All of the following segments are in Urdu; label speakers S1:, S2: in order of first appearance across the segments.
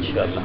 S1: انشاءاللہ.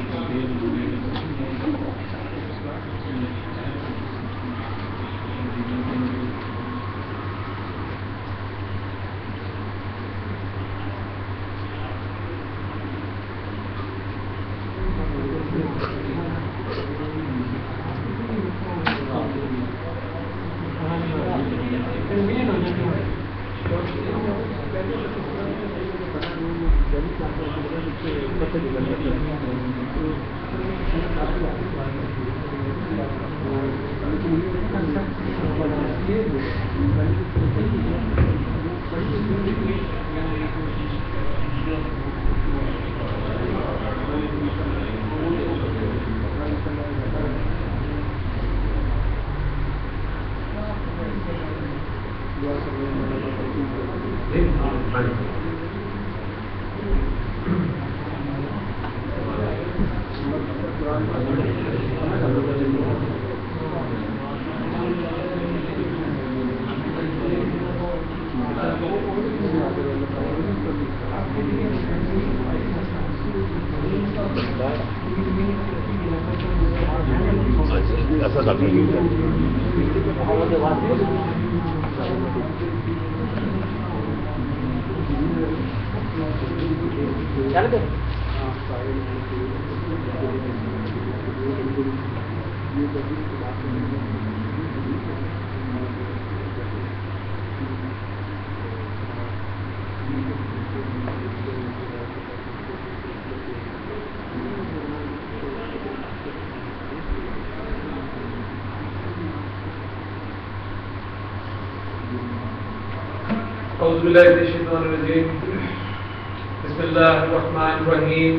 S2: اعوذ باللہ من الشیطان الرجیم. بسم اللہ الرحمن الرحیم.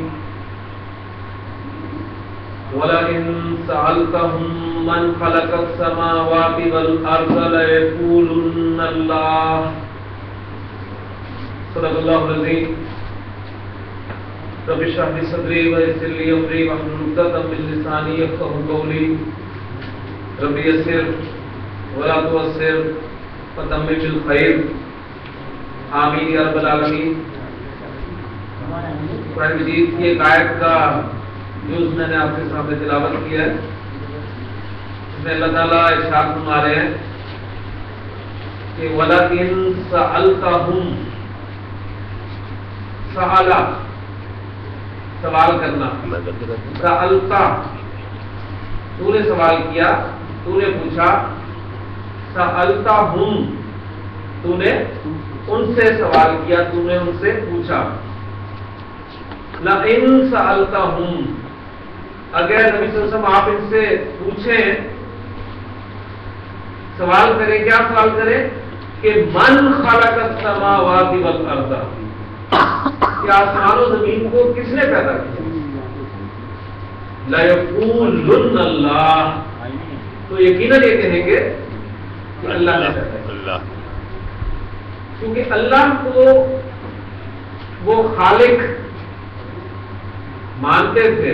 S2: وَلَئِن سَأَلْتَهُم مَّنْ خَلَقَ السَّمَاوَاتِ وَالْأَرْضَ لَيَقُولُنَّ اللَّهُ. صدق اللہ العظیم. رب اشرح لي صدری ويسر لي امری واحلل عقدۃ من لسانی یفقهوا قولی. رب یسر ولا تعسر وتمم بالخیر. آمین یا رب العالمین. قرآن مجید کی ایک آیت کا جز میں نے آپ کے سامنے تلاوت کیا ہے. اس میں اللہ تعالیٰ ارشاد فرما رہے ہیں کہ وَلَئِن سَأَلْتَهُم. سَأَلَ سوال کرنا. سَأَلْتَ تو نے سوال کیا, تو نے پوچھا. سَأَلْتَهُم تو نے ان سے سوال کیا, تو نے ان سے پوچھا. لَئِن سَأَلْتَهُم اگر نبی صلی اللہ علیہ وسلم آپ ان سے پوچھیں, سوال کریں. کیا سوال کریں؟ کہ من خلق السماوات والارض, کہ آسمان و زمین کو کس نے پیدا کیا؟ لَيَقُولُنَّ اللَّهُ تو یقیناً یہ کہیں گے کہ اللہ نے پیدا کیا. کیونکہ اللہ کو وہ خالق مانتے تھے,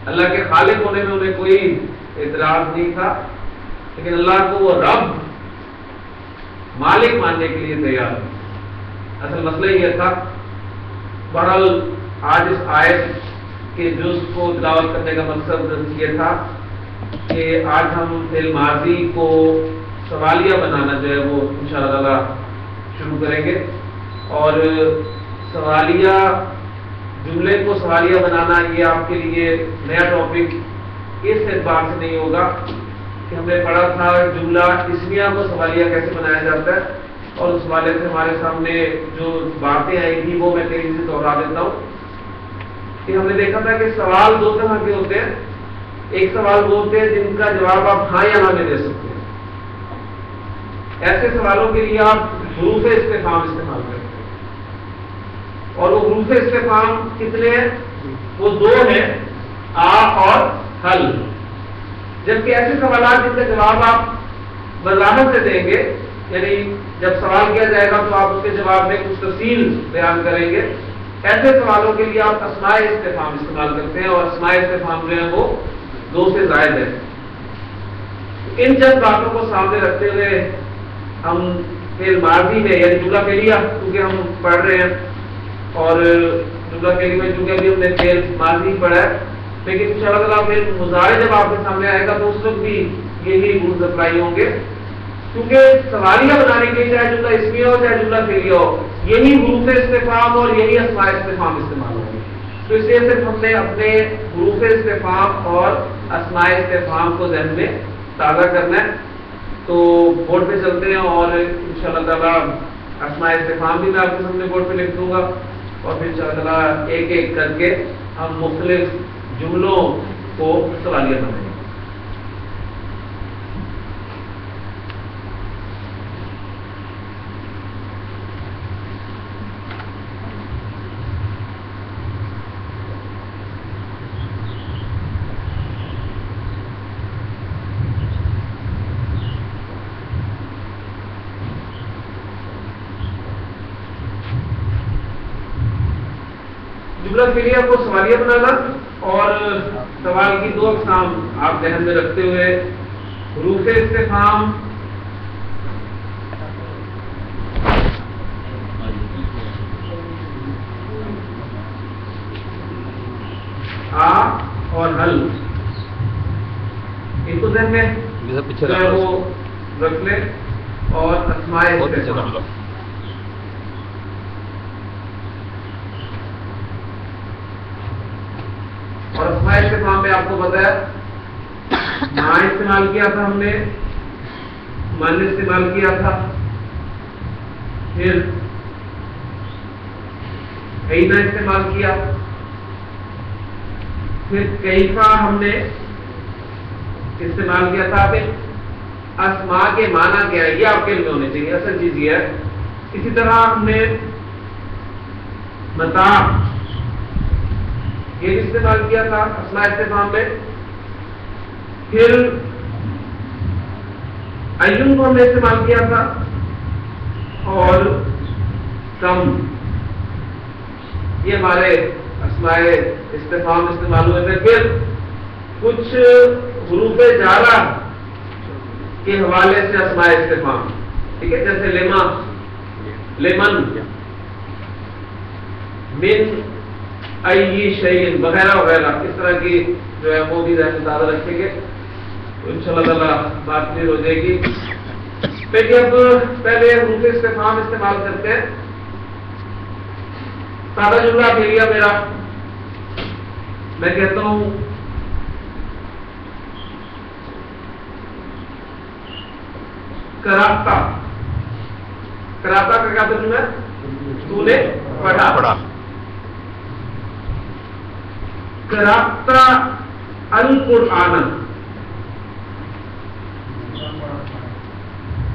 S2: اللہ کے خالق ہونے میں انہیں کوئی اعتراض نہیں تھا, لیکن اللہ کو وہ رب مالک ماننے کے لیے تیار تھے. اصل مسئلہ یہ تھا. بہرحال آج اس آیت کے جز کو تلاوت کرنے کا مقصد یہ تھا کہ آج ہم فعل ماضی کو سوالیہ بنانا جو ہے وہ انشاءاللہ تعالی شروع کریں گے. اور سوالیہ جملے کو سوالیہ بنانا یہ آپ کے لیے نیا ٹاپک اس اعتبار سے نہیں ہوگا کہ ہم نے پڑھا تھا جملہ اسمیہ کو سوالیہ کیسے بنایا جاتا ہے, اور اس حوالے سے ہمارے سامنے جو باتیں آئی تھی وہ میں تیزی سے دوہرا دیتا ہوں کہ ہم نے دیکھا تھا کہ سوال دو طرح کے ہوتے ہیں. ایک سوال وہ ہوتے ہیں جن کا جواب آپ ہاں یا نہ میں دے سکتے ہیں. ایسے سوالوں کے لیے آپ حروف استفہام استعمال کرتے ہیں, اور وہ حروف استفہام کتنے ہیں؟ وہ دو ہیں, آ اور حل. جبکہ ایسے سوالات جن کا جواب آپ وضاحت سے دیں گے, یعنی جب سوال کیا جائے گا تو آپ اس کے جواب میں کچھ تفصیل بیان کریں گے, ایسے سوالوں کے لیے آپ اسماء استفہام استعمال کرتے ہیں, اور اسماء استفہام جو ہے وہ دو سے زائد ہے. ان چند باتوں کو سامنے رکھتے ہوئے ہم فعل ماضی میں یعنی جملہ فعلیہ کیونکہ ہم پڑھ رہے ہیں, اور جملہ فعلی میں چونکہ ابھی ہم نے فعل ماضی پڑھا ہے، لیکن انشاءاللہ تعالیٰ فعل مضارع جب آپ کے سامنے آئے گا تو اس وقت بھی یہی رولز اپلائی ہوں گے، کیونکہ سوالیہ بنانے کے لیے چاہے جملہ اسمیہ ہو چاہے جملہ فعلیہ ہو، یہی حروف استفہام اور یہی اسماء استفہام استعمال ہوں گے. تو اس لیے صرف ہم نے اپنے حروف استفہام اور اسماء استفہام کو ذہن میں تازہ کرنا ہے. تو بورڈ پہ چلتے ہیں اور انشاءاللہ تعالیٰ اسماء استفہام بھی میں آپ کے سامنے بورڈ پہ لکھ دوں گا، اور پھر انشاءاللہ تعالیٰ ایک ایک کر کے ہم مختلف جملوں کو سوالیہ بنائیں گے. جملہ فعلیہ کو سوالیہ بنانا اور سوال کی دو اقسام آپ ذہن میں رکھتے ہوئے حروف استفہام اور حل، ان کو ذہن میں جو ہے وہ رکھ لیں، اور اسماء استفہام. اور اسماء استفہام میں آپ کو بتایا ماں استعمال کیا تھا ہم نے، من استعمال کیا تھا، پھر اینا استعمال کیا، پھر کیفا ہم نے استعمال کیا تھا. پھر اسماء کے معنی کیا ہے یہ آپ کے علم میں ہونے چاہیے، اصل چیز یہ ہے. اسی طرح ہم نے متاع یہ بھی استعمال کیا تھا اسماء استفہام میں. پھر ایون کو ہم نے استعمال کیا تھا، اور کم یہ ہمارے اسماء استفہام استعمال ہوئے تھے. پھر کچھ حروف جارہ کے حوالے سے اسماء استفہام، ٹھیک ہے، جیسے لما، لمن، من، ای شیء وغیرہ وغیرہ، اس طرح کی جو ہے وہ بھی ذہن میں تازہ رکھیں گے تو انشاءاللہ تعالیٰ بات کلیئر ہو جائے گی. پہلے اب پہلے حروف استفہام استعمال کرتے ہیں. سادہ جملہ فعلیہ میرا، میں کہتا ہوں کراتا. کراتا کا کیا ترجمہ ہے؟ تو نے پڑھا. کراتا القرآن،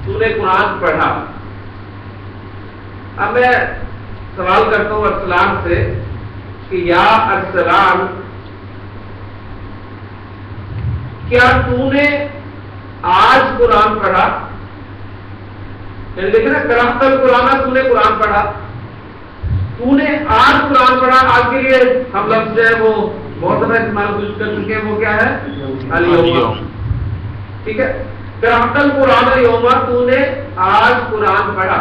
S2: تو نے قرآن پڑھا. اب میں سوال کرتا ہوں ارسلان سے کہ یا ارسلان، کیا تو نے آج قرآن پڑھا؟ دیکھیں نا، کراتا القرآن، تو نے قرآن پڑھا. تو نے آج قرآن پڑھا، آج کے لیے ہم لفظ جو ہے وہ بہت دفعہ استعمال کر چکے ہیں، وہ کیا ہے؟ الیوم. ٹھیک ہے، قرأت القرآن الیوم، تو نے آج قرآن پڑھا.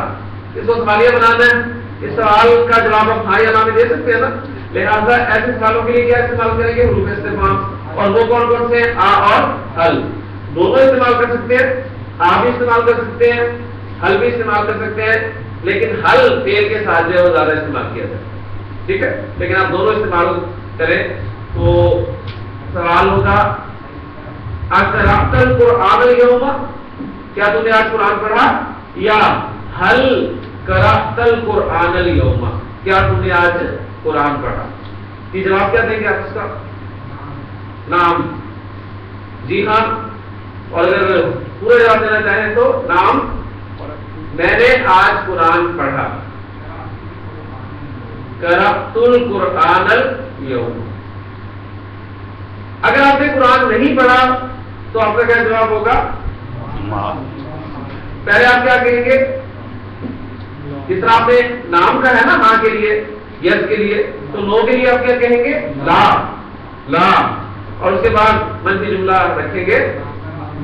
S2: اس کو سوالیہ بنانا ہے. اس سوال کا جواب آپ ہاں یا نا میں دے سکتے ہیں نا، لہٰذا ایسے سوالوں کے لیے کیا استعمال کریں گے؟ حروف استفہام. اور وہ کون کون سے ہیں؟ آ اور حل. دونوں استعمال کر سکتے ہیں، آ بھی استعمال کر سکتے ہیں، حل بھی استعمال کر سکتے ہیں، لیکن حل فعل کے ساتھ جو ہے وہ زیادہ استعمال کیا جائے. ٹھیک ہے، لیکن آپ دونوں استعمال کریں تو سوال ہوگا اقرأت القرآن الیوم، کیا تم نے آج قرآن پڑھا؟ یا حل قرأت القرآن الیوم، کیا تم نے آج قرآن پڑھا؟ یہ جواب کیا دیں گے آپ اس کا؟ نام، جی ہاں. اور اگر پورا جواب دینا چاہیں تو نام، میں نے آج قرآن پڑھا. قرأت القرآن الیوم. اگر آپ نے قرآن نہیں پڑھا تو آپ کا کیا جواب ہوگا؟ پہلے آپ کیا کہیں گے؟ جس طرح آپ نے نام کا ہے نا ہاں کے لیے، یس کے لیے، تو نو کے لیے آپ کیا کہیں گے؟ لا. لا. اور اس کے بعد منفی جملہ رکھیں گے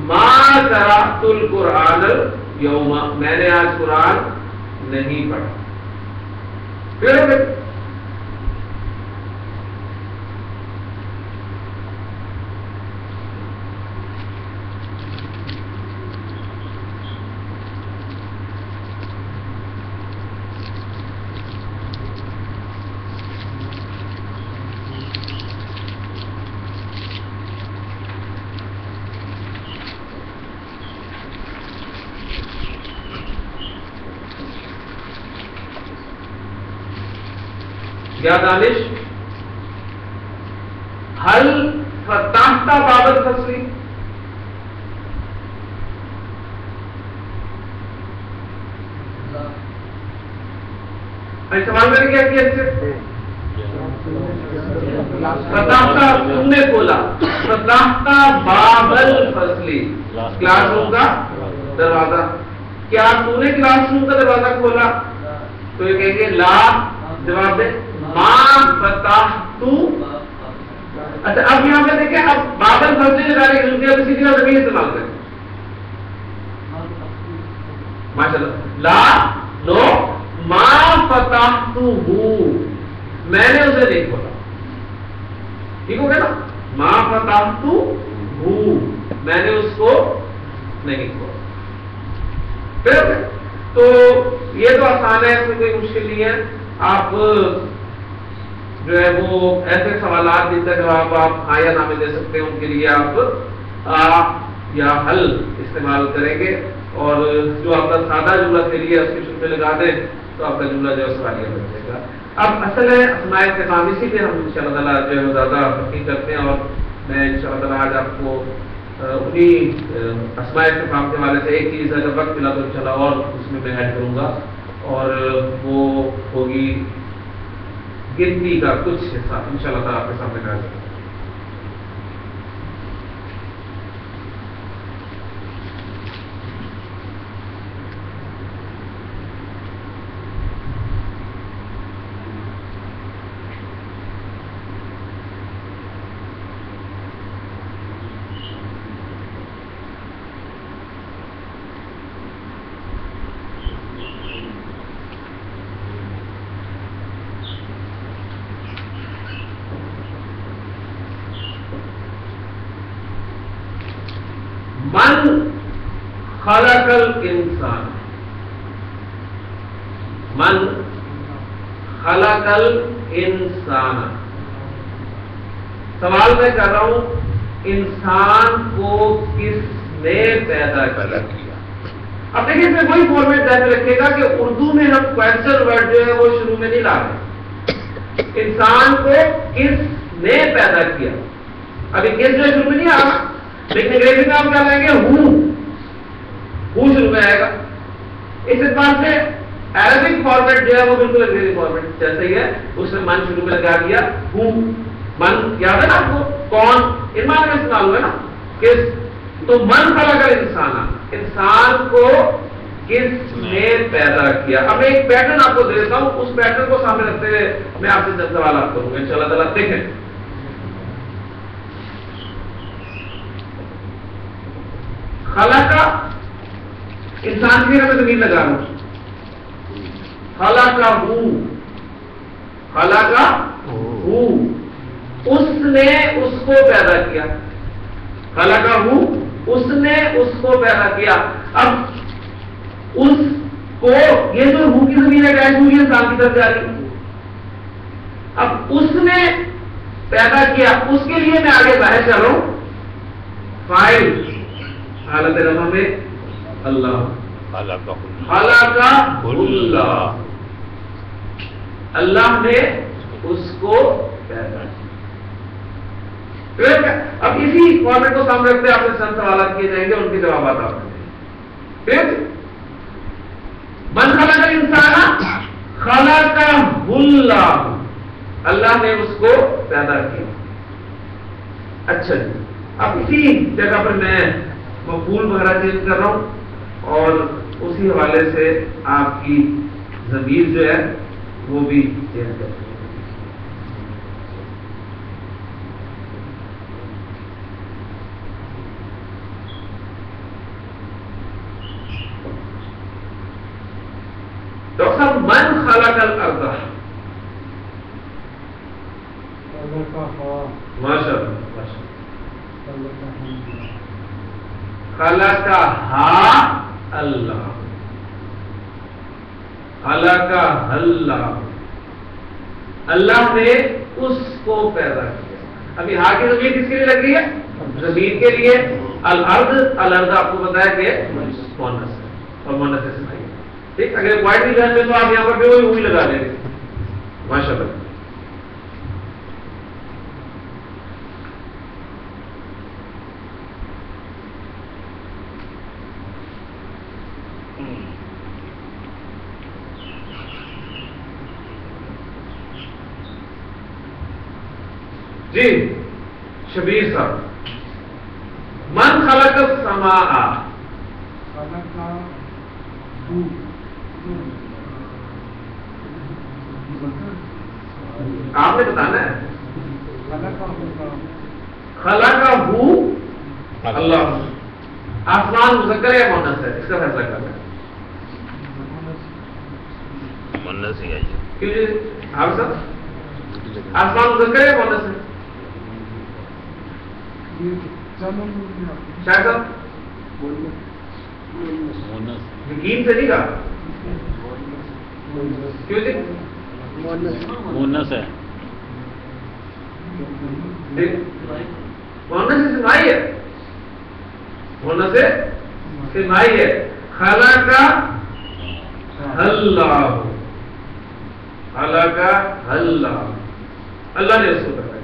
S2: ما قرأت القرآن الیوم، میں نے آج قرآن نہیں پڑھا. یا دانش حل فتحت باب الفصل، سوال میں نے کیا کیا؟ فتحت تم نے کھولا، فتحت باب الفصل کلاس روم کا دروازہ، کیا تو نے کلاس روم کا دروازہ کھولا؟ تو یہ کہیں گے لا، جواب دے ما فتحت۔ اچھا اب یہاں پہ دیکھیں، اب باب الفصل جو ڈائریکٹ یوز کیا کسی کی زمین استعمال کریں، ماشاءاللہ، لا نو ما فتحتہ، میں نے اسے نہیں کھولا، ٹھیک ہو گیا نا، ما فتحتہ میں نے اس کو نہیں کھولا۔ پھر تو یہ تو آسان ہے، اس میں کوئی مشکل نہیں ہے۔ آپ جو ہے وہ ایسے سوالات جن کا جواب آپ ہاں یا نہ میں دے سکتے ہیں، ان کے لیے آپ آ یا حل استعمال کریں گے، اور جو آپ کا سادہ جملہ کے لیے اس کے شروع میں لگا دیں تو آپ کا جملہ جو ہے سوالیہ بن جائے گا۔ اب اصل ہے اسماء استفہام، اسی پہ ہم انشاءاللہ تعالیٰ جو ہے زیادہ تحقیق کرتے ہیں، اور میں انشاءاللہ تعالیٰ آج آپ کو انہی اسماء استفہام کے حوالے سے ایک چیز اگر وقت ملا تو انشاءاللہ اور اس میں ایڈ کروں گا، اور وہ ہوگی گنتی کا کچھ حصہ انشاءاللہ تعالیٰ آپ کے سامنے لا سکتے ہیں۔ من خلق الانسان، من خلق الانسان، سوال میں کر رہا ہوں انسان کو کس نے پیدا کیا؟ اب دیکھیں اس میں وہی فارمیٹ ذہن رکھے گا کہ اردو میں ہم کوشچن ورڈ جو ہے وہ شروع میں نہیں لا رہے، انسان کو کس نے پیدا کیا، ابھی کس جو شروع میں نہیں آ رہا، لیکن انگریزی میں آپ کیا لیں گے ہو شروع میں آئے گا۔ اس اعتبار سے عربک فارمیٹ جو ہے وہ بالکل انگریزی فارمیٹ جیسا ہی ہے، اس میں من شروع میں لگا دیا، ہو من یاد ہے نا آپ کو، کون ایمان میں استعمال ہوا ہے نا، کس، تو من خلق الانسان، انسان کو کس نے پیدا کیا۔ اب میں ایک پیٹرن آپ کو دے دیتا ہوں، اس پیٹرن کو سامنے رکھتے ہوئے میں آپ سے 10 سوالات کروں گا انشاءاللہ تعالیٰ، دیکھیں خلق انسان کی میں زمین لگا رہا ہوں، خلق اس نے اس کو پیدا کیا، خلق اس نے اس کو پیدا کیا۔ اب اس کو یہ جو ہو کی زمین ہے اٹیچ ہوئی ہے انسان کی طرف جا رہی، اب اس نے پیدا کیا، اس کے لیے میں آگے ظاہر کر رہا ہوں فاعل حالت رفع میں اللہ، خلق اللہ، اللہ نے اس کو پیدا کیا۔ اب اسی فارمیٹ کو سامنے رکھتے آپ سے چند سوالات کیے جائیں گے، ان کے جوابات آپ دیں گے۔ من خلق الانسان خلق اللہ، اللہ نے اس کو پیدا کیا۔ اچھا جی، اب اسی جگہ پر میں مفعول وغیرہ چینج کر رہا ہوں، اور اسی حوالے سے آپ کی ضمیر جو ہے وہ بھی چینج کر رہا ہوں۔ ڈاکٹر صاحب من خلق الارض، ماشاء اللہ، خلقہا اللہ، خلقہا اللہ، اللہ نے اس کو پیدا کیا۔ ابھی ہاں کی ضمیر کس کے لیے لگ رہی ہے؟ ضمیر کے لیے۔ الارض، الارض آپ کو بتایا کہ مؤنث ہے اور مؤنث سے سنائی، ٹھیک۔ اگر پوائنٹ بھی ذہن میں تو آپ یہاں پر بھی وہی لگا لیں گے، ماشاء اللہ۔ جی شبیر صاحب، من خلق السماء، آپ نے بتانا ہے. خلقہ اللہ، آسمان مذکر ہے مؤنث ہے؟ اس کا فیصلہ کرنا ہے.
S1: مؤنث ہی ہے
S2: کیوں جی آپ صاحب، آسمان مذکر ہے مؤنث ہے؟ شاید صاحب یقین سے نہیں کہا. کیوں جی
S1: مؤنث ہے.
S2: مؤنث سے سمائی ہے، مؤنث سے سمائی ہے. خلق اللہ، خلق اللہ، اللہ نے اس کو کرا ہے.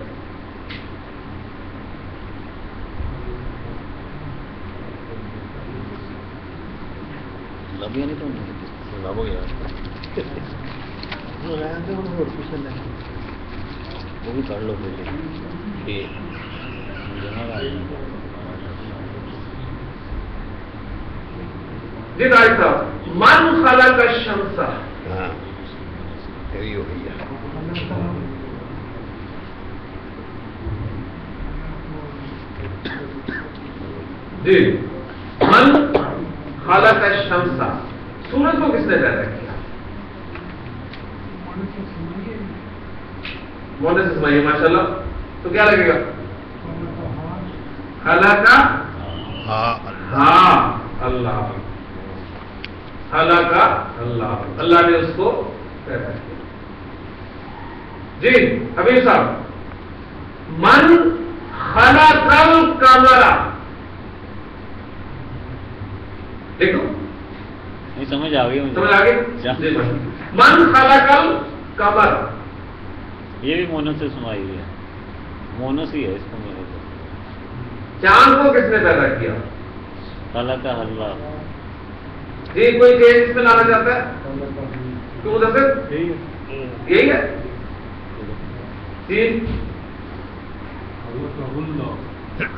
S1: لبیا نہیں تو لب ہو گیا وہ بھی کر لو پہلے.
S2: جی ڈاکٹر صاحب، من خلق الشمس،
S1: ہاں یہ ہو گیا.
S2: جی من خلق الشمس، سورج کو کس نے پیدا کیا؟ مؤنث اسماعیل، ماشاء اللہ. تو کیا لگے گا؟ خلق ہاں اللہ، خلق اللہ، اللہ نے اس کو پیدا کیا. جی حبیب صاحب، من خلق القمر، دیکھو
S1: نہیں سمجھ آ گئی مجھے.
S2: سمجھ آ گئی. من خلق القمر،
S1: یہ بھی مونس سے سنائی ہوئی ہے، مونس ہی ہے اس کو میرے کو.
S2: چاند کو کس نے پیدا کیا؟
S1: خلق اللہ.
S2: جی کوئی چیز اس میں لانا چاہتا ہے؟ کیوں مدثر یہی ہے. جی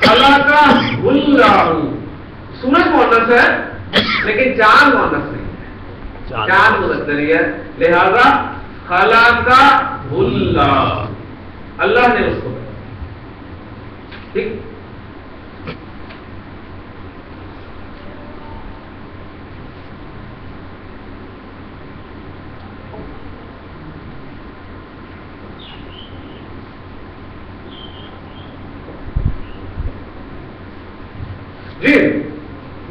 S2: خلق اللہ، سورج مؤنث ہے لیکن چاند مؤنث نہیں ہے، چاند مذکر ہی ہے، لہذا خلق اللہ، اللہ نے اس کو کہا. ٹھیک. جی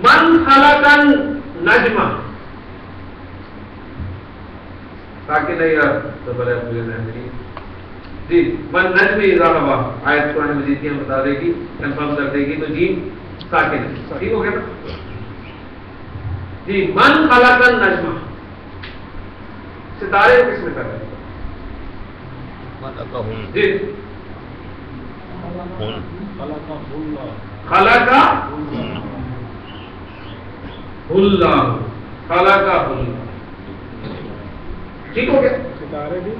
S2: من خلق النجم، تاکہ نہیں یار تو بڑے جی من نجم اذا ہوا، آیت قرآن مجید کی ہم بتا دے گی، کنفرم کر دے گی. تو جی ساکن ہے، ٹھیک ہو گیا نا. جی من خلق النجم، ستارے کو کس نے پیدا کیا؟ جی خلق اللہ، خلق اللہ. ٹھیک ہو گیا.
S3: ستارے بھی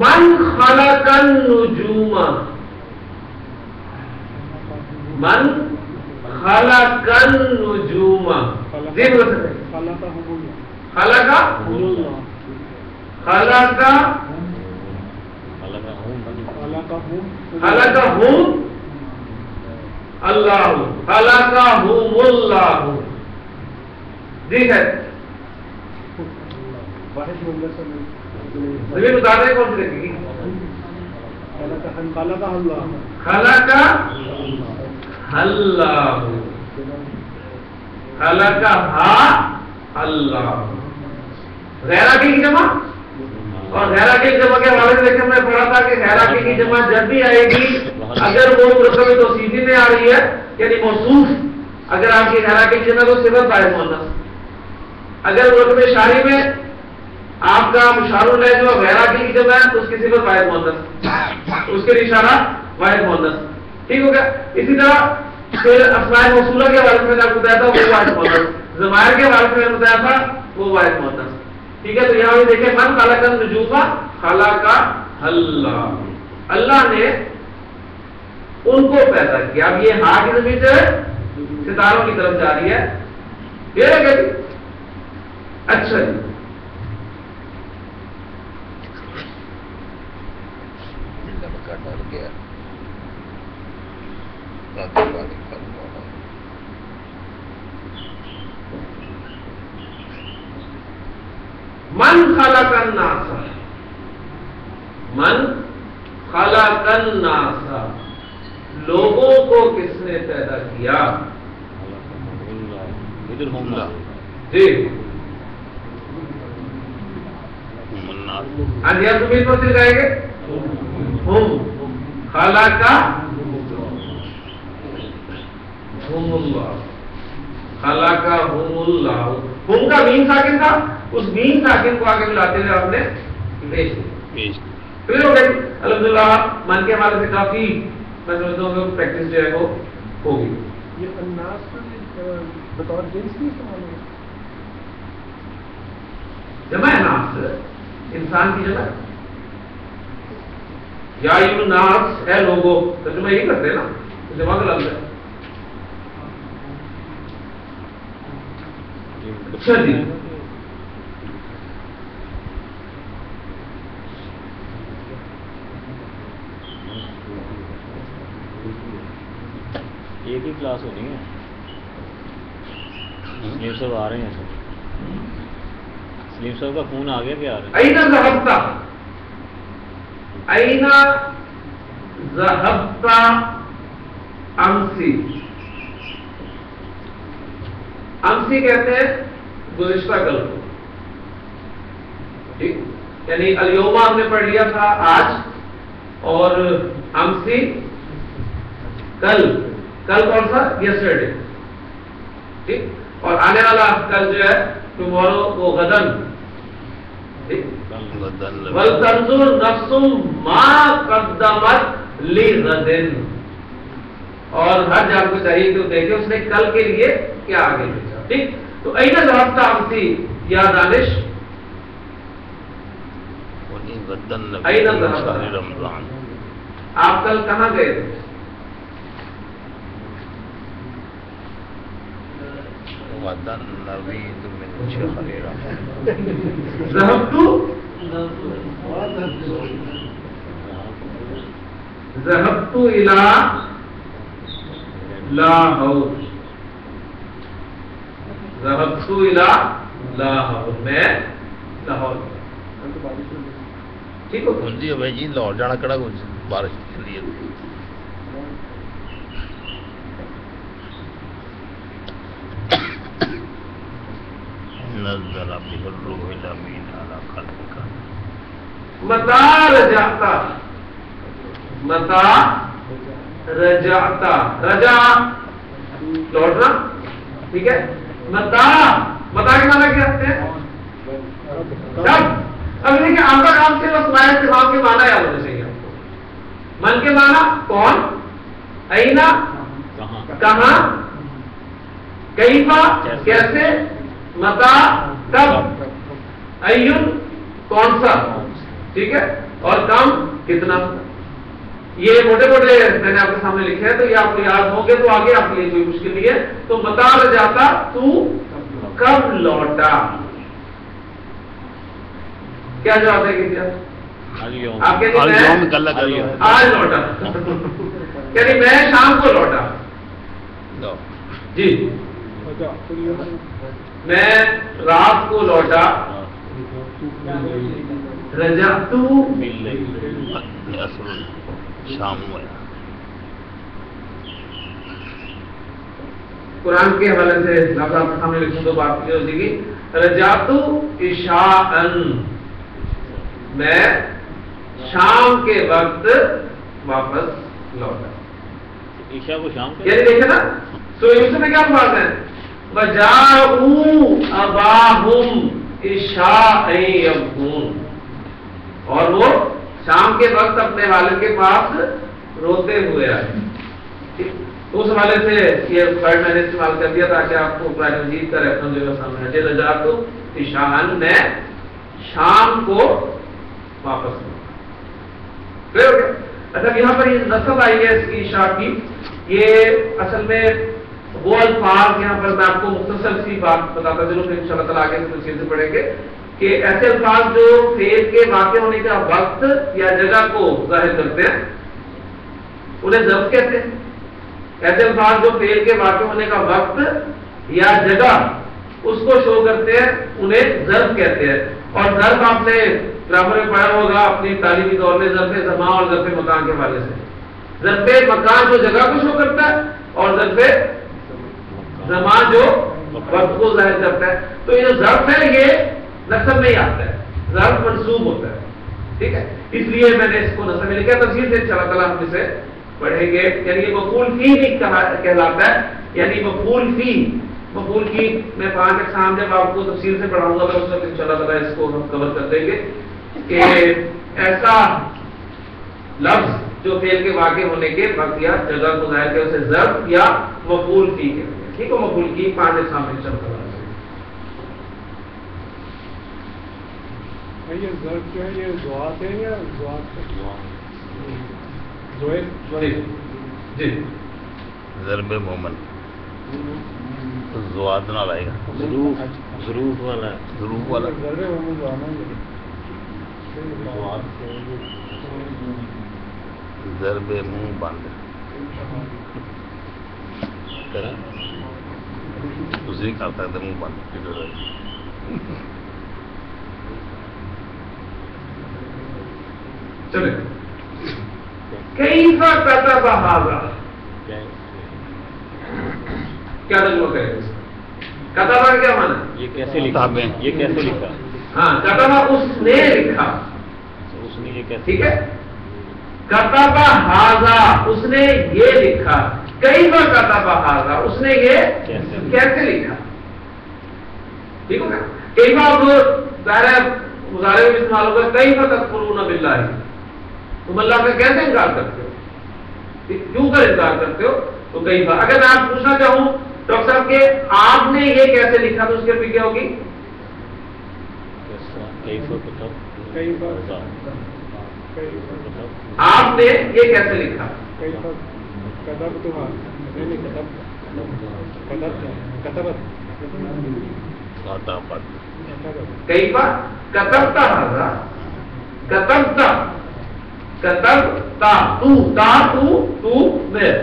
S2: من خلق النجوم، من خلق النجوم، جی خلق خلقہم اللہ، خلقہم اللہ. ٹھیک ہے. زمین اتارنے کون سی لگے گی؟ خلق اللہ، خلقہا اللہ. غیر کی جمع، اور غیر کی جمع کے حوالے سے دیکھیں، میں پڑھا تھا کہ غیر کی جمع جب بھی آئے گی اگر وہ مرکب توصیفی میں آ رہی ہے یعنی موصوف، اگر آپ کی غیر کی جمع تو صفت باعث مؤنث. اگر مرکب شاری میں آپ کا مشار ہے جو غیر کی جمع ہے تو اس کی صفت باعث مؤنث، اس کے اشارہ واحد مؤنث. ٹھیک ہو گیا. اسی طرح پھر اسماء موصولہ کے حوالے سے میں نے آپ کو بتایا تھا وہ واحد مؤنث، ضمائر کے حوالے سے میں نے بتایا تھا وہ واحد مؤنث. ٹھیک ہے. تو یہاں بھی دیکھیں من خلق النجوم خلق اللہ، اللہ نے ان کو پیدا کیا. اب یہ ہاں کی زمین سے ستاروں کی طرف جا رہی ہے. یہ ہے کہ اچھا جی
S3: ڈر گیا
S2: من خلق الناس، من خلق الناس، لوگوں کو کس نے پیدا کیا؟
S1: ادھر ہوں گا
S2: جی
S3: الناس
S2: آج یہ زمین پر سے جائیں گے. ہم خلق ہم اللہ، خلقہم اللہ. ہم کا مین ساکن تھا، اس مین ساکن کو آگے بلاتے ہوئے آپ نے پیش
S3: پیش
S2: کلیئر ہو گئی. الحمدللہ من کے حوالے سے کافی میں سمجھتا ہوں کہ پریکٹس جو ہے وہ ہوگی.
S4: یہ الناس بطور جنس نہیں استعمال ہوگا؟
S2: جمع ہے ناس، انسان کی جمع ہے. یا ایو ناس ہے لوگوں، ترجمہ یہی کرتے ہیں نا، جمع کا لفظ ہے. اچھا جی
S1: ایک ہی کلاس ہونی ہے. سلیم صاحب آ رہے ہیں سر، سلیم صاحب کا فون آ گیا کہ آ رہے ہیں؟
S2: اینا ذہبتا، اینا ذہبتا امسی. امسی کہتے ہیں گزشتہ کل کو. ٹھیک، یعنی الیوم ہم نے پڑھ لیا تھا آج، اور امسی کل. کل کون سا؟ یسٹرڈے. ٹھیک، اور آنے والا کل جو ہے ٹمورو وہ غدن. ٹھیک، وَلْتَنْظُرْ نَفْسٌ مَا قَدَّمَتْ لِغَدٍ. اور ہر جان کو چاہیے کہ دیکھے اس نے کل کے لیے کیا آگے بھیجا. ٹھیک، تو اینا ذہبتا امسی یا دانش، اینا ذہبتا،
S3: رمضان
S2: آپ کل کہاں گئے تھے؟
S3: غدن نوید من شهر رمضان.
S2: ذهبت إلى لاہور. ذهبت إلى لاہور، میں لاہور. ٹھیک ہو
S3: جی بھائی جی لاہور جانا کڑا کچھ بارش چلی ہے. نزل به الروح الامین علی قلبک.
S2: متا رجعتا، متا رجعتا، رجع لوٹنا. ٹھیک ہے. متا، متا کے معنی کیا ہوتے ہیں؟ جب. اب دیکھیں آپ کا کام صرف اسماء استفہام کے معنی یاد ہونے چاہیے آپ کو. من کے معنی کون، اینا کہاں، کیفا کیسے، متا کب، ایون کون سا. ٹھیک ہے، اور کم کتنا. یہ موٹے موٹے میں نے آپ کے سامنے لکھے ہیں، تو یہ آپ کو یاد ہوں گے تو آگے آپ کے لیے کوئی مشکل نہیں ہے. تو متا رجعتا، تو کب لوٹا. کیا جواب ہے کہ آپ کہتے ہیں آج لوٹا، یعنی میں شام کو لوٹا. جی میں رات کو لوٹا. رجعت
S3: شام ہوا.
S2: قرآن کے حوالے سے لفظ آپ کے سامنے لکھوں تو بات کلیئر ہو جائے گی. رجعت عشاءً، میں شام کے وقت واپس لوٹا.
S1: عشاء کو شام کا،
S2: یعنی دیکھیں نا سورہ میں کیا بات ہے، وَجَاءُوا أَبَاهُمْ عِشَاءً يَبْكُونَ، اور وہ شام کے وقت اپنے والد کے پاس روتے ہوئے آئے. تو اس حوالے سے یہ ورڈ میں نے استعمال کر دیا تاکہ آپ کو قرآن مجید کا ریفرنس جو ہے سامنے ہے. رجعت عشاء، میں شام کو واپس ہوں. اچھا یہاں پر یہ نسب آئی ہے اس کی عشاء کی، یہ اصل میں وہ الفاظ، یہاں پر میں آپ کو مختصر سی بات بتاتا چلوں پھر انشاءاللہ تعالیٰ آگے تفصیل سے پڑھیں گے کہ ایسے الفاظ جو فعل کے واقع ہونے کا وقت یا جگہ کو ظاہر کرتے ہیں انہیں ظرف کہتے ہیں. ایسے الفاظ جو فعل کے واقع ہونے کا وقت یا جگہ اس کو شو کرتے ہیں انہیں ظرف کہتے ہیں. اور ظرف آپ نے گرامر میں پڑھا ہوگا اپنی تعلیمی دور میں، ظرف زمان اور ظرف مکان کے حوالے سے. ظرف مکان جو جگہ کو شو کرتا ہے اور ظرف زمان جو وقت کو ظاہر کرتا ہے. تو یہ جو ظرف ہے یہ نصب میں ہی آتا ہے، ظرف منصوب ہوتا ہے. ٹھیک ہے، اس لیے میں نے اس کو نصب میں لکھا. تفصیل سے انشاءاللہ تعالیٰ ہم اسے پڑھیں گے. یعنی یہ مفعول فی بھی کہلاتا ہے. یعنی مفعول فی، مفعول کی میں 5 اقسام جب آپ کو تفصیل سے پڑھاؤں گا تو اس وقت انشاءاللہ تعالیٰ اس کو ہم کور کر دیں گے کہ ایسا لفظ جو فعل کے واقع ہونے کے وقت یا جگہ کو ظاہر کرے اسے ظرف یا مفعول فی کہتے ہیں. ٹھیک ہے، مفعول کی 5 اقسام انشاءاللہ تعالیٰ.
S4: یہ ضرب جو ہے یہ زوات ہے یا زوات
S2: جی
S3: ضرب مومن زواد نہ لائے گا،
S1: ضرور والا
S3: ضرور والا ضرب منہ بند کرا دوسری کر سکتے منہ بند.
S2: چلے کیف کتب ھذا، کیا ترجمہ کریں گے؟ کتب کا کیا معنی ہے؟
S1: یہ کیسے لکھا؟ یہ کیسے لکھا؟
S2: ہاں کتب اس نے لکھا.
S1: اس نے یہ کیسے؟
S2: ٹھیک ہے، کتب ھذا اس نے یہ لکھا. کیف کتب ھذا اس نے یہ کیسے لکھا. ٹھیک ہو گیا. کیف اب ظاہر مضارع میں استعمال ہوگا. کیف تکفرون باللہ، تم اللہ سے کیسے انکار کرتے ہو، کیوں کر انکار کرتے ہو. تو کیف، اگر میں آپ پوچھنا چاہوں ڈاکٹر صاحب کہ آپ نے یہ کیسے لکھا تو اس کے بھی کیا ہوگی؟ آپ نے یہ کیسے لکھا؟ کیف کتبت ھذا، کتبت کتبتا تو میں.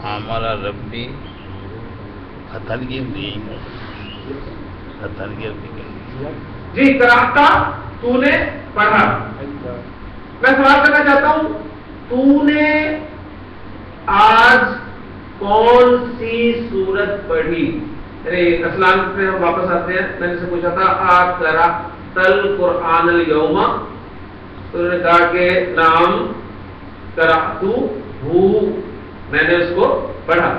S3: ہمارا ربی ہتھل کی نہیں ہتھل کی
S2: جی کراتا تو نے پڑھا. میں سوال کرنا چاہتا ہوں تو نے آج کون سی سورت پڑھی؟ اسلام پہ ہم واپس آتے ہیں. میں نے سے پوچھا تھا قرأت القرآن اليوم، تو انہوں نے کہا کہ نام قرأتہ، میں نے اس کو پڑھا.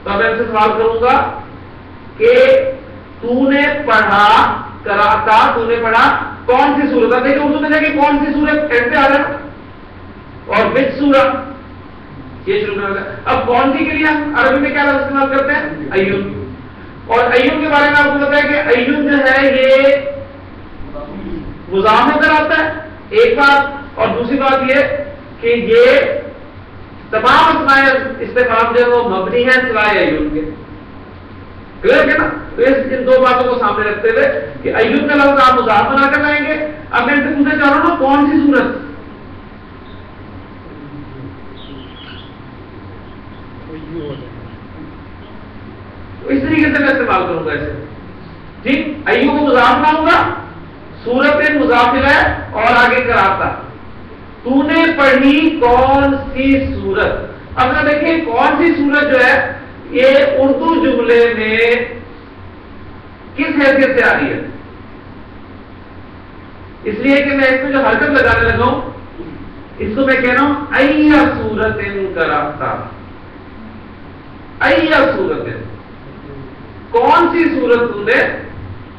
S2: تو میں سے سوال کروں گا کہ تو نے پڑھا، قرأتا تو نے پڑھا کون سی سورت؟ دیکھیں اردو میں دیکھیں کون سی سورت ایسے آ رہا اور وچ سورت یہ شروع میں. اب کون سی کے لیے ہم عربی میں کیا لفظ استعمال کرتے ہیں؟ ایون. اور ایون کے بارے میں آپ کو پتا ہے کہ ایون جو ہے یہ مضاف ہو کر آتا ہے ایک بات، اور دوسری بات یہ کہ یہ تمام اسماء استفہام جو ہے وہ مبنی ہے سوائے ایون کے. کلیئر ہے نا؟ تو ان دو باتوں کو سامنے رکھتے ہوئے کہ ایون کا لفظ آپ مضاف بنا کر لائیں گے. اب میں ان سے پوچھنا چاہ رہا ہوں کون سی سورت؟ اس طریقے سے میں استعمال کروں گا اسے. ٹھیک، ایو کو مضاف لاؤں گا، سورت مضاف ہے اور آگے کراتا. تو نے پڑھی کون سی سورت؟ اب نہ دیکھیں کون سی سورت جو ہے یہ اردو جملے میں کس حیثیت سے آ رہی ہے. اس لیے کہ میں اس میں جو حرکت لگانے لگا ہوں اس کو میں کہہ رہا ہوں ایا سورت کراتا. ایا سورت، کون سی سورت تم نے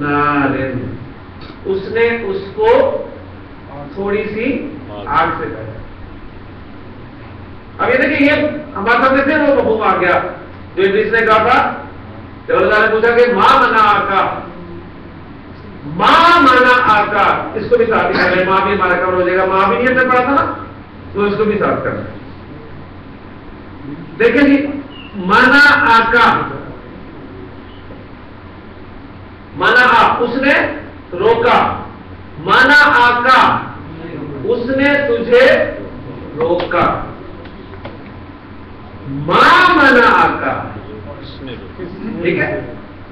S2: نارن، اس نے اس کو تھوڑی سی آگ سے پیدا. اب یہ دیکھیں یہ ہمارے سامنے سے وہ مفہوم آ گیا جو ابلیس نے کہا تھا جب اللہ نے پوچھا کہ ماں منا آقا، ماں مانا آقا، اس کو بھی ساتھ ہی کرنا ہے. ماں بھی ہمارا کور ہو جائے گا، ماں بھی نہیں ہم نے پڑھا تھا نا، تو اس کو بھی ساتھ کرنا ہے. دیکھیں جی مانا آقا، مانا اس نے روکا، مانا آقا اس نے تجھے روکا، ماں منا آقا، ٹھیک ہے،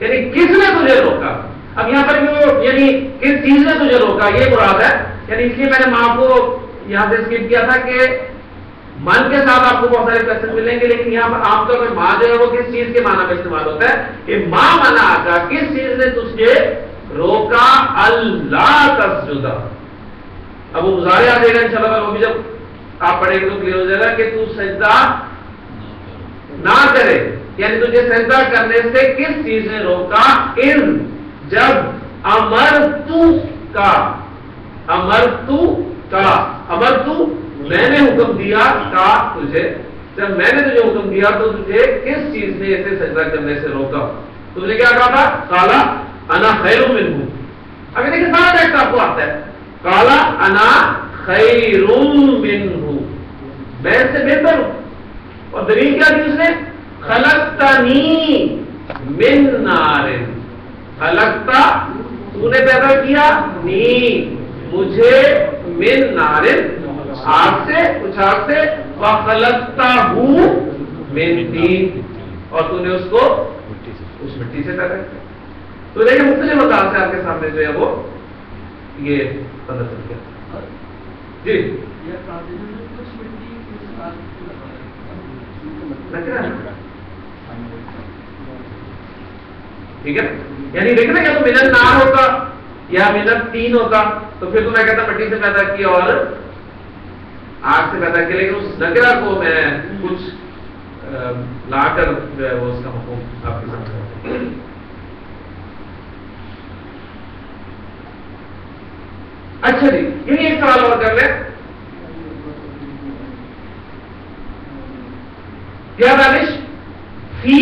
S2: یعنی کس نے تجھے روکا. اب یہاں پر جو یعنی کس چیز نے تجھے روکا یہ مراد ہے. یعنی اس لیے میں نے ماں کو یہاں سے اسکپ کیا تھا کہ من کے ساتھ آپ کو بہت سارے کوشچن ملیں گے، لیکن یہاں پر عام طور پر ماں جو ہے وہ کس چیز کے معنی میں استعمال ہوتا ہے کہ ماں منا آقا، کس چیز نے تجھے روکا اللہ تسجدہ. اب وہ مظاہرے آ جائے گا انشاءاللہ، وہ بھی جب آپ پڑھیں گے تو کلیئر ہو جائے گا کہ تو سجدہ نہ کرے، یعنی تجھے سجدہ کرنے سے کس چیز نے روکا. جب امرتو میں نے حکم دیا کا تجھے، جب میں نے تجھے حکم دیا تو تجھے کس چیز نے اسے سجدہ کرنے سے روکا. تم نے کیا کہا تھا؟ قالا انا خیر منہ. ابھی دیکھیں سارا ٹیکسٹ آپ کو آتا ہے. قالا انا خیر منہ، میں اس سے بہتر ہوں. اور دلیل کیا تھی اس نے؟ خلقتنی من نار، خلقتا تو نے پیدا کیا، نی مجھے، من نار آگ سے، کچھ آگ سے، وخلقتہ من طین اور تو نے اس کو اس مٹی سے پیدا کیا. تو دیکھیں مختلف انداز سے آپ کے سامنے جو ہے وہ یہ پتہ چل گیا. جی ٹھیک ہے، یعنی دیکھنا یا تو منت نار ہوتا یا منت تین ہوتا تو پھر تو میں کہتا مٹی سے پیدا کیا اور آگ سے پیدا کیا، لیکن اس نکرہ کو میں کچھ لا کر جو ہے وہ اس کا مفہوم آپ کے سامنے. اچھا جی یہی ایک سوال اور کر لیں. کیا دانش فی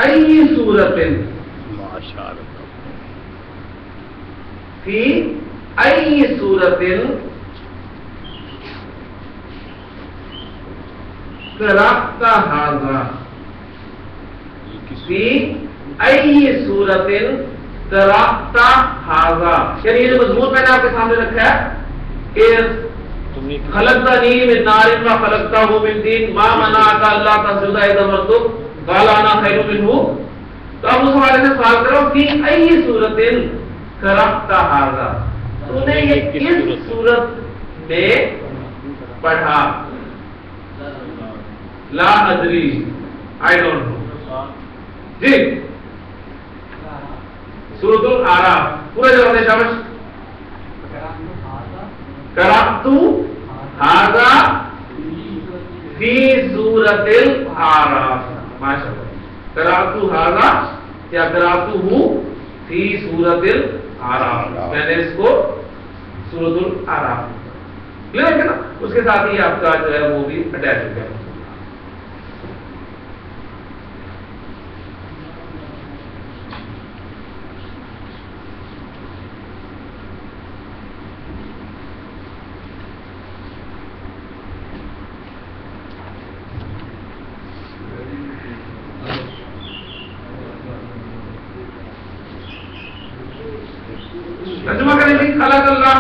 S2: ای صورت، فی ای صورت قرأت ھذا، فی ای صورت قرأت ھذا، یعنی یہ جو مضمون میں نے آپ کے سامنے رکھا ہے کہ خلقتنی من نار وخلقتہ من طین ما منعک الا تسجد اذ امرتک قال انا خیر منہ. تو اب اس حوالے سے سوال کرو فی ای صورت قرأت ھذا، تو نے یہ کس صورت میں پڑھا؟ لا ادری، آئی ڈونٹ نو. جی سورۃ الاعراف پورے جواب دے شاباش. قرأت ھذا فی سورۃ الاعراف، ماشاءاللہ. قرأت ھذا یا قرأتہ فی سورۃ الاعراف، میں نے اس کو سورۃ الاعراف کلیئر ہے نا. اس کے ساتھ ہی آپ کا جو ہے وہ بھی اٹیچ ہو گیا. ترجمہ کریں گے. خلق اللہ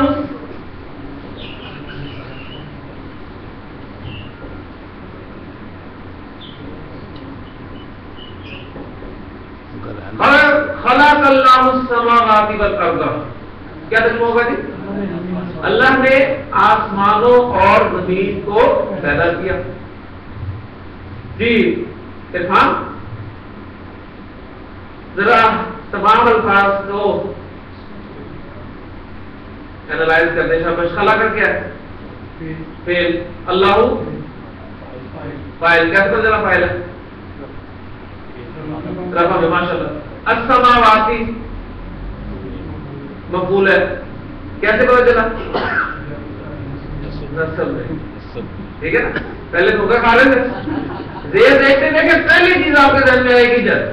S2: خلق اللہ السماوات والارض، کیا ترجمہ ہوگا جی؟ اللہ نے آسمانوں اور زمین کو پیدا کیا. جی عرفان ذرا تمام الفاظ کو اینالائز کرنے شاباش. خلا کر کیا ہے؟ فعل، اللہ فاعل، کیسے پتہ چلا فاعل ہے؟ رفع میں ماشاء اللہ. السماواتی مفعول ہے، کیسے پتہ چلا؟ نصب میں. ٹھیک ہے نا، پہلے تو کا خالد ہے، زیر دیکھتے دیکھے پہلی چیز آپ کے ذہن میں آئے گی جد،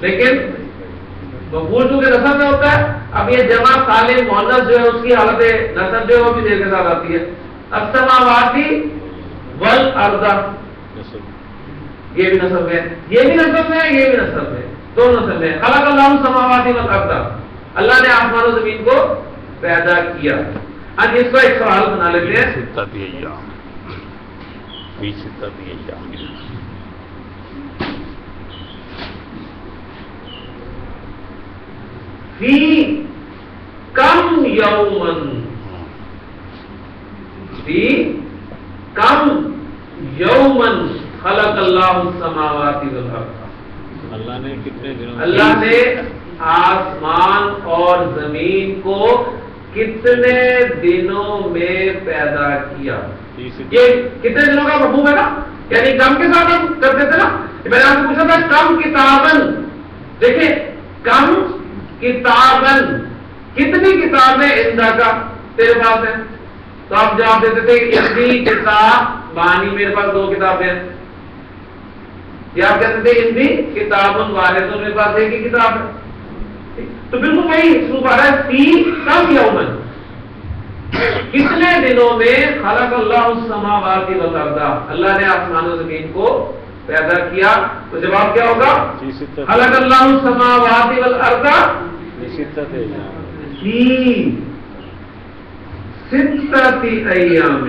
S2: لیکن مفعول چونکہ نصب میں ہوتا ہے. اب یہ جمع سالم مؤنث جو ہے اس کی حالت نصب جو ہے وہ بھی زیر کے ساتھ آتی ہے. السماواتی والارض، یہ بھی نصب ہے، یہ بھی نصب ہے، یہ بھی نصب ہے، دونوں نصب ہے. خلق اللہ السماوات والارض، اللہ نے آسمان و زمین کو پیدا کیا. آج اس کو ایک سوال بنا لیتے ہیں. فی کم یومن، فی کم یومن خلق اللہ السماوات والارض،
S1: اللہ نے کتنے دنوں
S2: اللہ نے آسمان اور زمین کو کتنے دنوں میں پیدا کیا. یہ کتنے دنوں کا مفہوم ہے نا، یعنی کم کے ساتھ ہم کرتے تھے نا. میں نے آپ سے پوچھا تھا کم کتابن، دیکھیں کم کتابن، کتنی کتابیں اندہ کا تیرے پاس ہیں؟ تو آپ جواب دیتے تھے اتنی کتاب بانی، میرے پاس 2 کتابیں ہیں. یا آپ کہتے تھے اتنی کتابن واحد، تو میرے پاس ایک ہی کتاب ہے. تو بالکل وہی اسلوب آ رہا ہے. فی کم یومن، کتنے دنوں میں خلق اللہ السماوات والارض، اللہ نے آسمان و زمین کو پیدا کیا. تو جواب کیا ہوگا؟ خلق اللہ السماوات والارض فی 6 ایام،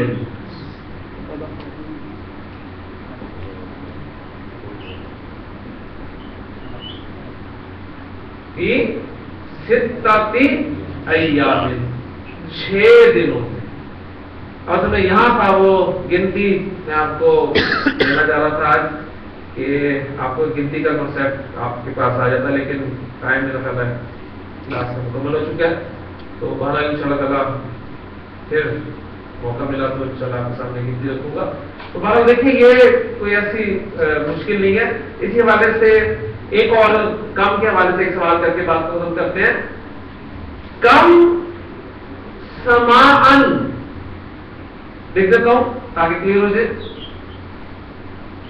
S2: فی 6 ایام، 6 دنوں سے. اصل میں یہاں تھا وہ گنتی، میں آپ کو کہنا چاہ رہا تھا آج کہ آپ کو گنتی کا کنسیپٹ آپ کے پاس آ جاتا، لیکن ٹائم میرا خیال ہے کلاس میں مکمل ہو چکا ہے. تو بہرحال ان شاء اللہ تعالیٰ پھر موقع ملا تو ان شاء اللہ آپ کے سامنے گنتی رکھوں گا. تو بہرحال دیکھیں یہ کوئی ایسی مشکل نہیں ہے. اسی حوالے سے ایک اور کم کے حوالے سے ایک سوال کر کے بات کو ختم کرتے ہیں. کم سماعن، دیکھ دیتا ہوں تاکہ کلیئر ہو جائے.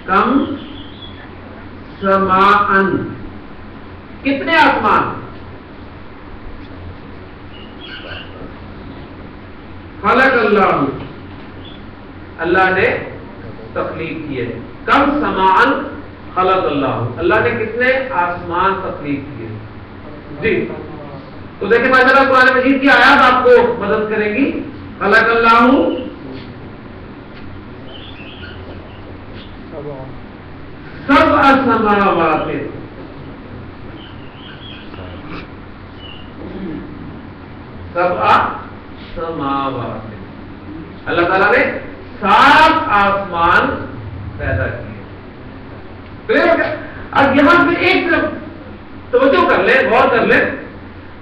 S2: کم سماعن، کتنے آسمان؟ خلق اللہ، اللہ نے تخلیق کیے. کم سماعن خلق اللہ، اللہ نے کتنے آسمان تخلیق کیے؟ جی تو دیکھیں ماشاءاللہ قرآن مجید کی آیات آپ کو مدد کریں گی. خلق اللہ سبع سماوات، سبع سماوات، اللہ تعالیٰ نے 7 آسمان پیدا کیے. اب یہاں پہ ایک توجہ کر لیں، غور کر لیں.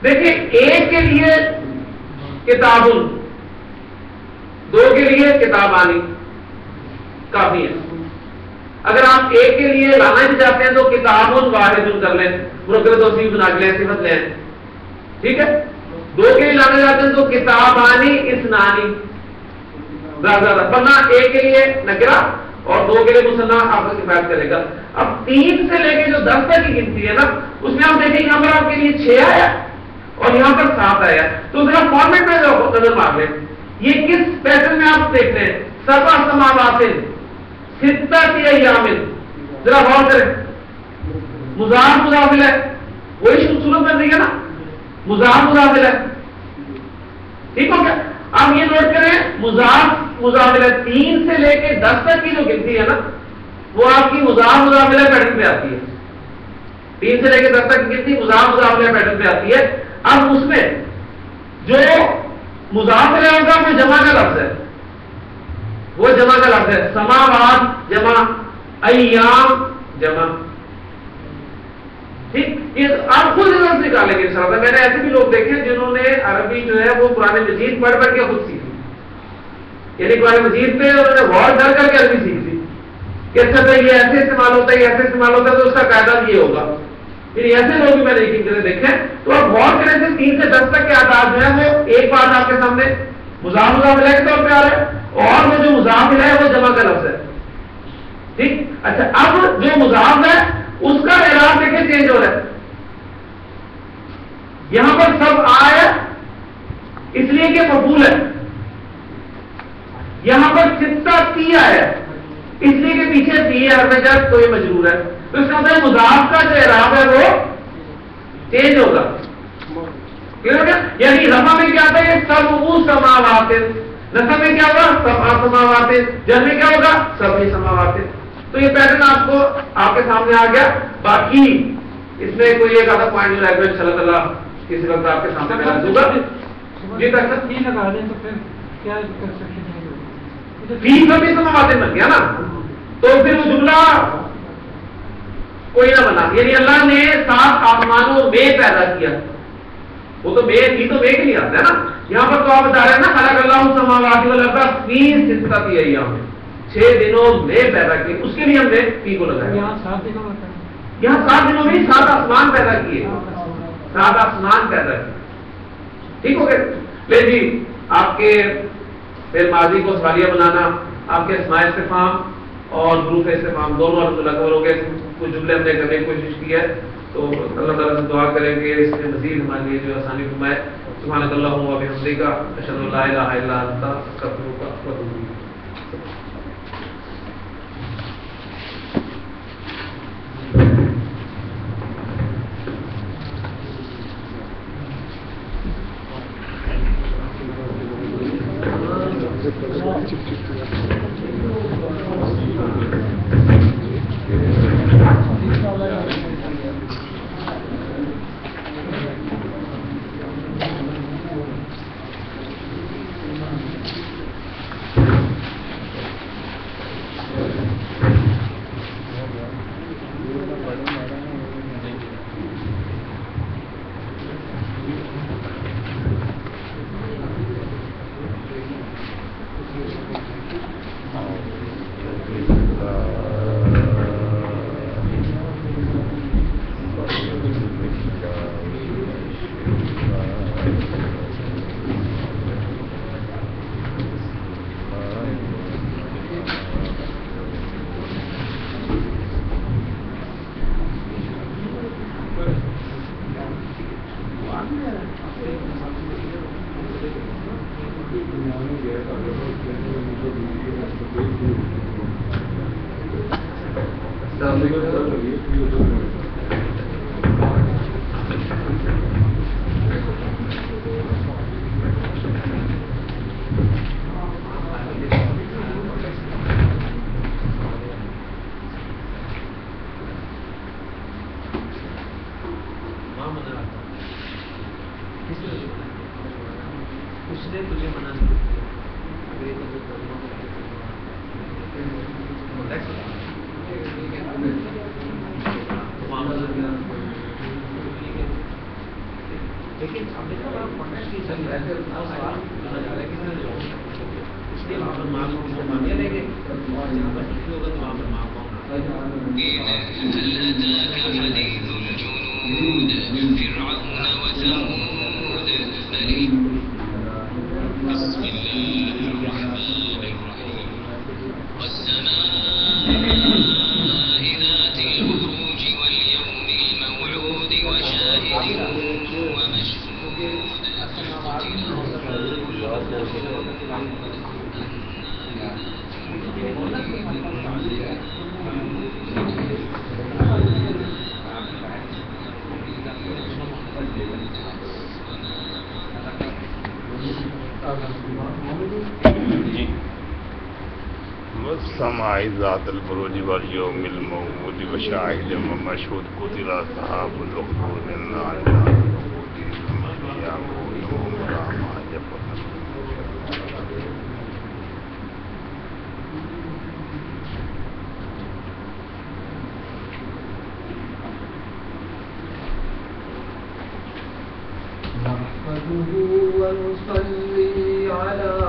S2: دیکھیں ایک کے لیے کتاب، 2 کے لیے کتاب آنی کافی ہے. اگر آپ ایک کے لیے لانا ہی چاہتے ہیں تو کتاب واحد کر لیں، مرکب توصیف بنا کے لیں، صفت لیں. ٹھیک ہے. 2 کے لیے لانا چاہتے ہیں تو کتاب آنی اسنانی، زیادہ ورنہ ایک کے لیے نکرا اور 2 کے لیے مصنع آپ کو کفایت کرے گا. اب 3 سے لے کے جو 10 تک کی گنتی ہے نا، اس میں آپ دیکھیں یہاں پر آپ کے لیے 6 آیا اور یہاں پر 7 آیا. تو ذرا فارمیٹ میں نظر مار لیں، یہ کس پیٹرن میں آپ دیکھ رہے ہیں؟ سبع سماوات 6 ایام، ذرا غور کریں. مضاف مضاف ہے، وہی صورت بن رہی ہے نا، مضاف مضاف ہے. ٹھیک ہو گیا. آپ یہ نوٹ کریں مضاف مضاف 3 سے لے کے 10 تک کی جو گنتی ہے نا، وہ آپ کی مضاف مضاف پیٹرن پہ آتی ہے. 3 سے لے کے 10 تک کی گنتی مضاف مضاف پیٹرن پہ آتی ہے. اب اس میں جو مضاف ہوگا وہ جمع کا لفظ ہے، وہ جمع کا لفظ ہے. سماوات جمع، ایام جمع. ٹھیک، یہ آپ خود ریزلٹ نکالیں گے انشاءاللہ. میں نے ایسے بھی لوگ دیکھے جنہوں نے عربی جو ہے وہ قرآن مجید پڑھ کر کے خود سیکھی. یعنی قرآن مجید پہ انہوں نے غور کر کے عربی سیکھ لی کہ اچھا یہ ایسے استعمال ہوتا ہے، یہ ایسے استعمال ہوتا ہے، تو اس کا قاعدہ یہ ہوگا. یعنی ایسے لوگ بھی میں نے ایک دیکھیں. تو آپ غور کریں سے 3 سے 10 تک کے آداب جو ہے وہ ایک بات آپ کے سامنے مضاف مضاف کے طور پہ آ رہا ہے، اور وہ جو مضاف ہے وہ جمع کا لفظ ہے. ٹھیک. اچھا اب جو مضاف ہے اس کا اعراب دیکھیں چینج ہو رہا ہے. یہاں پر سب آیا اس لیے کہ مفعول ہے، یہاں پر ستہ تی آیا اس لیے کہ پیچھے تی ہے حرف جر تو یہ مجرور ہے. تو اس کا مطلب مضاف کا جو اعراب ہے وہ چینج ہوگا. یعنی رفع میں کیا تھا یہ سب سماوات، نصب میں کیا ہوگا سبع سماوات، جر میں کیا ہوگا سبع سماوات. تو یہ پیٹرن آپ کو آپ کے سامنے آ گیا. باقی اس میں کوئی ایک آدھا پوائنٹ جو ہے انشاء اللہ تعالیٰ کسی وقت آپ کے سامنے میں رکھ دوں گا. یہ تک
S4: فی لگا دیں تو پھر کیا کنسٹرکشن ہے؟
S2: فی سبع سماوات بن گیا نا. تو پھر وہ جملہ کوئی نہ بنا. یعنی اللہ نے 7 آسمانوں میں پیدا کیا. وہ تو میں تھی تو میں کے لیے آتا ہے نا. یہاں پر تو آپ بتا رہے ہیں نا خلق اللہ السماوات والارض فی 6 ایام، 6 دنوں میں پیدا کیے. اس کے لیے ہم نے فی کو لگایا.
S4: یہاں 7 دنوں میں
S2: یہاں 7 دنوں میں 7 آسمان پیدا کیے، 7 آسمان پیدا کیے. ٹھیک ہو گیا. لے جی آپ کے پھر ماضی کو سوالیہ بنانا، آپ کے اسماء استفہام اور حروف استفہام دونوں الحمدللہ کور ہو گئے. کچھ جملے ہم نے کرنے کی کوشش کی ہے، تو اللہ تعالیٰ سے دعا کریں کہ اس میں مزید ہمارے لیے جو آسانی فرمائے. سبحانک اللہم و بحمدک اشہد ان لا الہ الا انت استغفرک و اتوب الیک.
S3: سماع ذات البروج والیوم الموعود وشاهد ومشهود قتل اصحاب الاخدود النار
S5: نحمده ونصلي